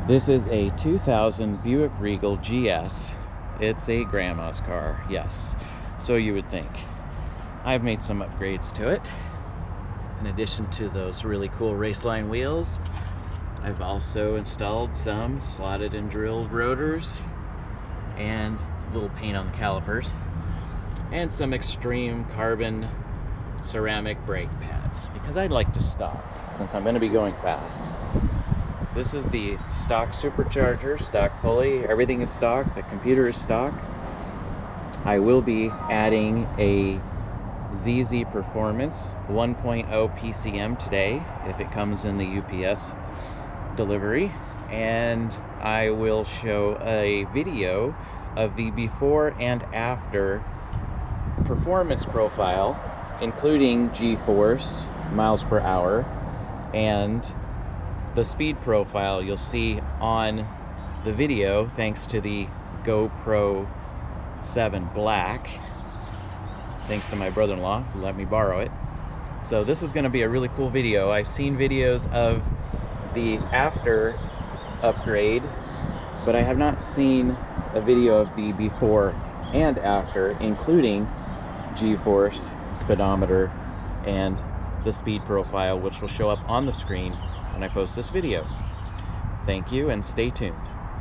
This is a 2000 Buick Regal GS. It's a grandma's car, yes. So you would think. I've made some upgrades to it. In addition to those really cool raceline wheels, I've also installed some slotted and drilled rotors and a little paint on the calipers and some extreme carbon ceramic brake pads because I'd like to stop since I'm going to be going fast. This is the stock supercharger, stock pulley, everything is stock, the computer is stock. I will be adding a ZZPerformance 1.0 PCM today if it comes in the UPS delivery, and I will show a video of the before and after performance profile, including G-force, miles per hour, and the speed profile you'll see on the video thanks to the GoPro 7 Black, thanks to my brother-in-law who let me borrow it. So this is going to be a really cool video. I've seen videos of the after upgrade, but I have not seen a video of the before and after, including G-force, speedometer, and the speed profile, which will show up on the screen when I post this video. Thank you and stay tuned.